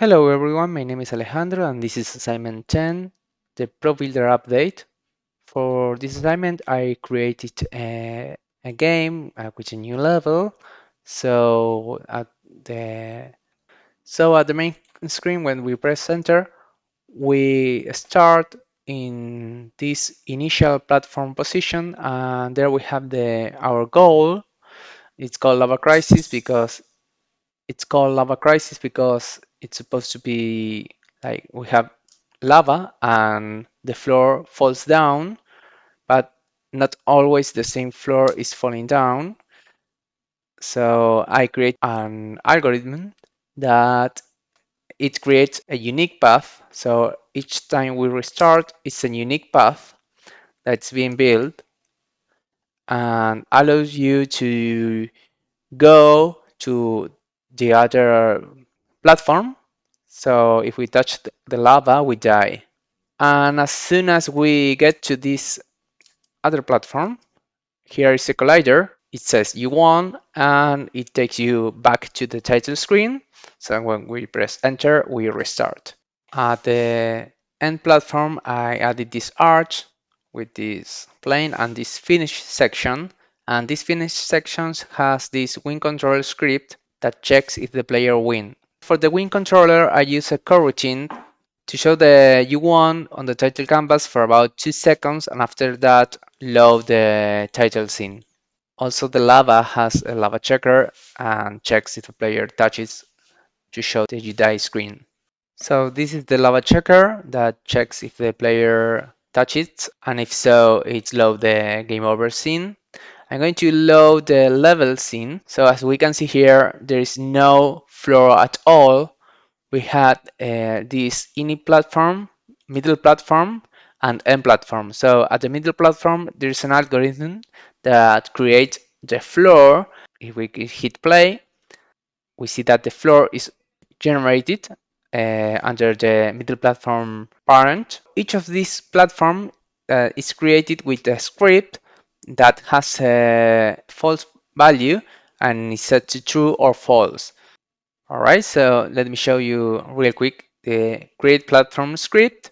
Hello everyone, my name is Alejandro and this is assignment 10, the ProBuilder update. For this assignment, I created a game with a new level. So at the at the main screen, when we press enter, we start in this initial platform position, and there we have our goal. It's called Lava Crisis because it's supposed to be like we have lava and the floor falls down, but not always the same floor is falling down. So I create an algorithm that it creates a unique path. So each time we restart, it's a unique path that's being built and allows you to go to the other platform. So if we touch the lava, we die. And as soon as we get to this other platform, here is a collider. It says you won, and it takes you back to the title screen. So when we press enter, we restart. At the end platform, I added this arch with this plane and this finish section. And this finish section has this win control script that checks if the player win. For the win controller, I use a coroutine to show the you won on the title canvas for about 2 seconds, and after that load the title scene. Also, the lava has a lava checker and checks if a player touches to show the you die screen. So this is the lava checker that checks if the player touches, and if so, it's load the game over scene. I'm going to load the level scene. So as we can see here, there is no floor at all. We had this init platform, middle platform, and end platform. So at the middle platform, there's an algorithm that creates the floor. If we hit play, we see that the floor is generated under the middle platform parent. Each of these platform is created with a script that has a false value and is set to true or false. All right, so let me show you real quick the create platform script.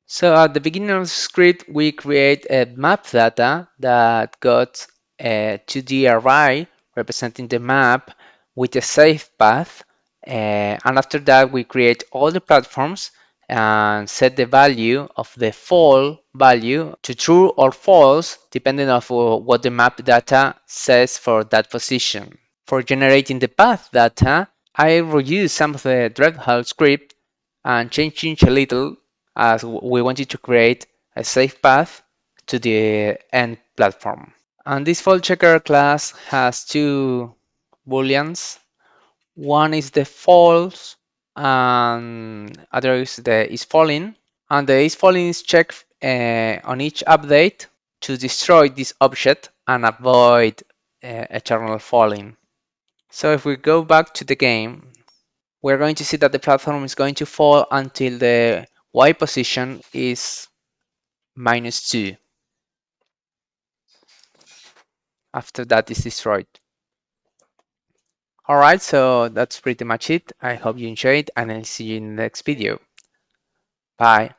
So at the beginning of the script, we create a map data that got a 2D array representing the map with a safe path. And after that, we create all the platforms and set the value of the fall value to true or false, depending on what the map data says for that position. For generating the path data, I reuse some of the Dreadhall script and changing a little as we wanted to create a safe path to the end platform. And this fall checker class has two booleans. One is the false and other is the is falling. And the is falling is checked on each update to destroy this object and avoid eternal falling. So if we go back to the game, we're going to see that the platform is going to fall until the Y position is -2. After that is destroyed. Alright, so that's pretty much it. I hope you enjoyed and I'll see you in the next video. Bye.